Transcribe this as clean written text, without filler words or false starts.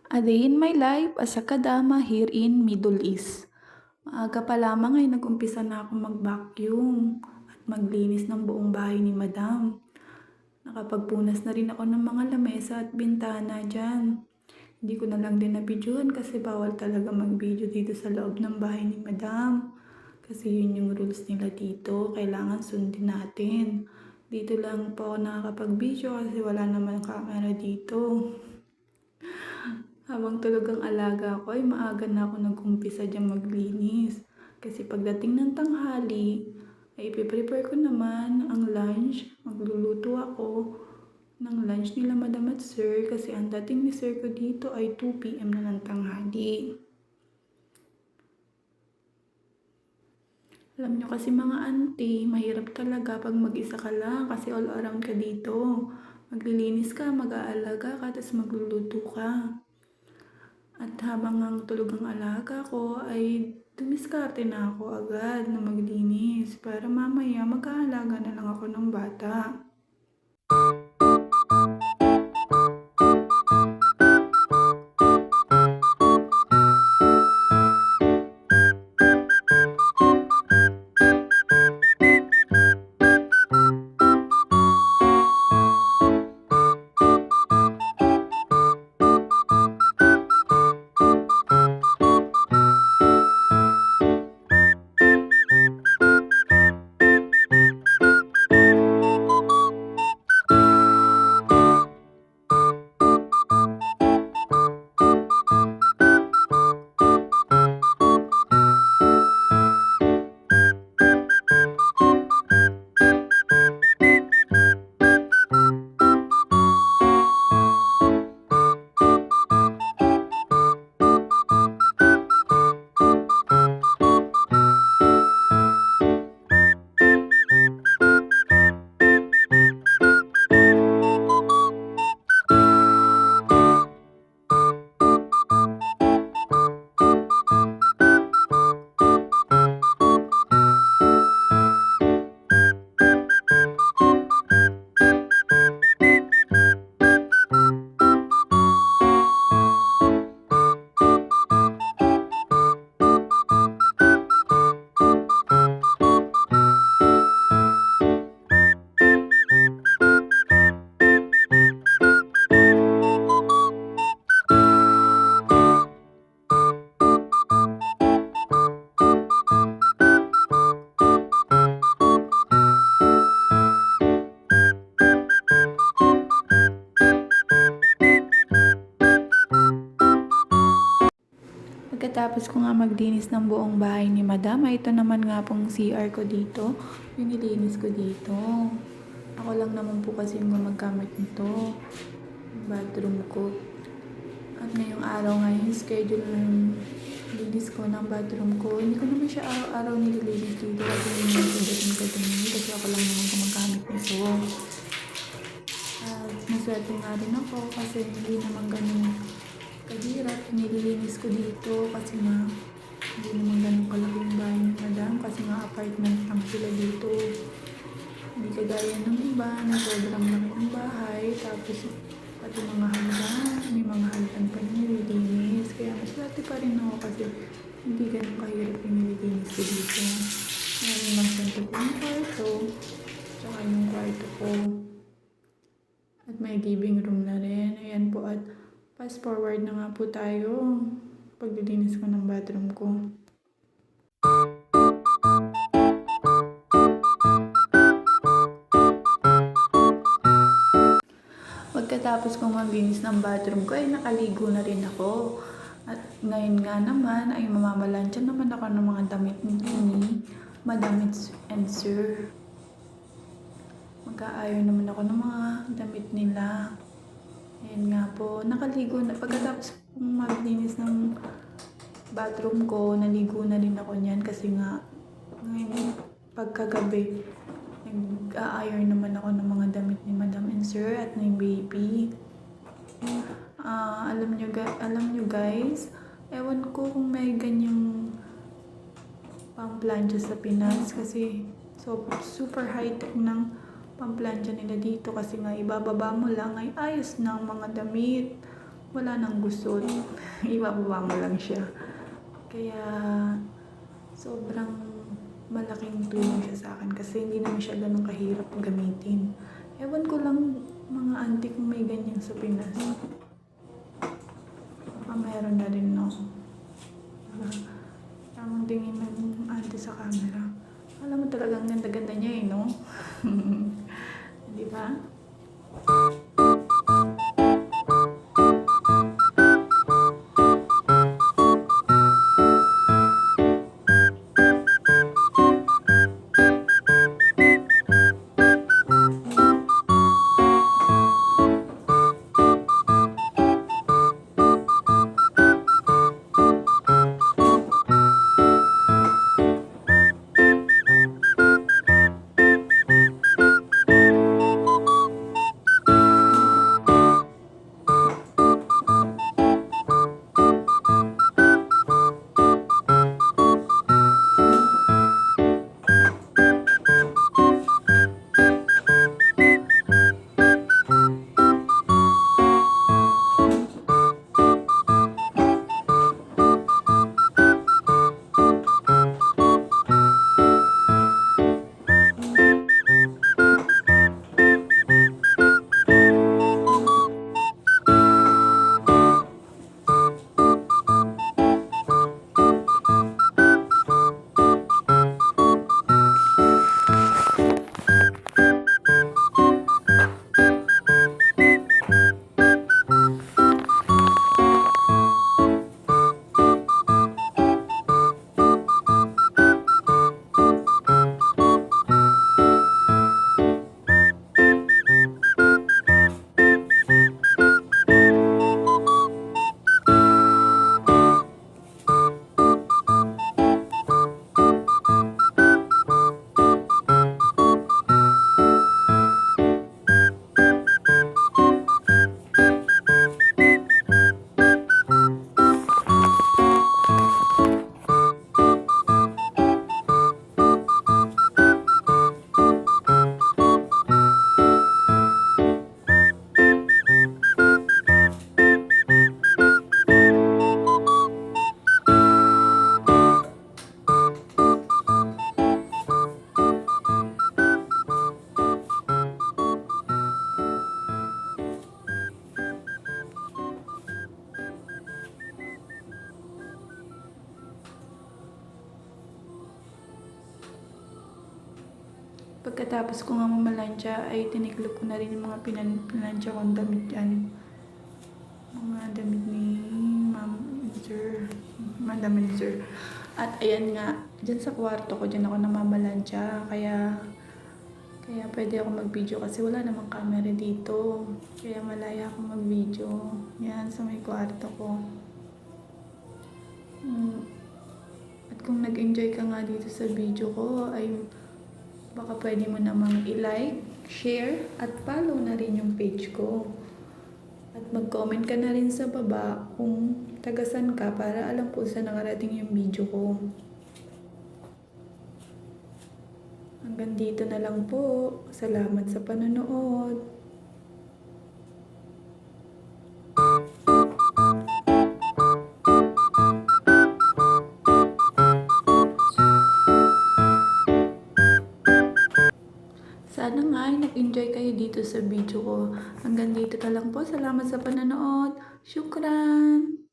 A day in my life as a kadama here in Middle East. Maaga pa lamang ay nag-umpisa na akong mag-vacuum at maglinis ng buong bahay ni Madam. Nakapagpunas na rin ako ng mga lamesa at bintana dyan. Hindi ko na lang din na-videohan kasi bawal talaga mag-video dito sa loob ng bahay ni Madam. Kasi yun yung rules nila dito, kailangan sundin natin. Dito lang po ako nakakapag-video kasi wala naman camera dito. Habang tulog ang alaga ko ay maaga na ako nag-umpisa dyan maglinis. Kasi pagdating ng tanghali, ay ipiprepare ko naman ang lunch. Magluluto ako ng lunch nila Madam at Sir kasi ang dating ni Sir ko dito ay 2 PM na ng tanghali. Alam nyo kasi mga auntie, mahirap talaga pag mag-isa ka lang kasi all around ka dito. Maglilinis ka, mag-aalaga ka, tapos magluluto ka. At habang ang tulog ang alaga ko ay dumiskarte na ako agad na maglinis para mamaya mag-aalaga na lang ako ng bata. Pagkatapos ko nga maglinis ng buong bahay ni Madam, ay ito naman nga pong CR ko dito. Yung nilinis ko dito. Ako lang naman po kasi yung gumagamit nito. Bathroom ko. At ngayong araw nga yung schedule ng linis ko ng bathroom ko. Hindi ko naman siya araw-araw nililinis dito. Kasi hindi ko dating kadumi. Kasi ako lang naman gumagamit nito. At maswerte nga rin ako kasi hindi naman ganun kahirap. Nililinis ko dito kasi nga hindi naman ganun kalaki yung bahay ni Madam. Kasi nga apartment lang sila dito. Hindi kagaya ng iba na sobrang laki ng bahay. Tapos pati mga hagdan, may mga hagdan pa nililinis. Kaya maswerte pa rin ako kasi hindi ganun kahirap yung nililinis ko dito. Meron lang sento ko yung kwarto. Tsaka yung kwarto ko. At may living room na rin. Ayan po at fast forward na nga po tayo. Paglilinis ko ng bathroom ko. Pagkatapos kong maglinis ng bathroom ko ay nakaligo na rin ako. At ngayon nga naman ay mamamalansya naman ako ng mga damit ni Madam and Sir. Mag-aayon naman ako ng mga damit nila. Ayan nga po, nakaligo na. Pagkatapos kong maglinis ng bathroom ko, naligo na rin ako niyan kasi nga ngayon pagkagabi nag-a-iron naman ako ng mga damit ni Madam and Sir at ng baby. Alam nyo guys, ewan ko kung may ganyang pamplansya sa Pinas kasi so super high-tech ng pamplansya nila dito kasi nga ibababa mo lang ay ayos ng mga damit. wala nang gusto. Ibababa mo lang siya. Kaya sobrang malaking tulong siya sa akin kasi hindi naman siya ganun kahirap gamitin. Ewan ko lang mga auntie kung may ganyan sa Pinas. Baka meron na rin, no? Tamang tingin ng auntie sa camera. Alam mo talagang ganda-ganda niya eh, no? Di ba? Pagkatapos ko nga mamalansya ay tiniklop ko na rin yung mga pinalansya kong damit dyan. Mga damit ni Madam Sir. At ayan nga, dyan sa kwarto ko, dyan ako namamalansya. Kaya pwede ako mag-video kasi wala namang camera dito. Kaya malaya ako mag-video. Yan, sa may kwarto ko. At kung nag-enjoy ka nga dito sa video ko, ay baka pwede mo namang i-like, share, at follow na rin yung page ko. At mag-comment ka na rin sa baba kung tagasan ka para alam ko saan nakarating yung video ko. Hanggang dito na lang po. Salamat sa panonood. Sana nga ay nag-enjoy kayo dito sa video ko. Hanggang dito na lang po. Salamat sa panonood. Syukran!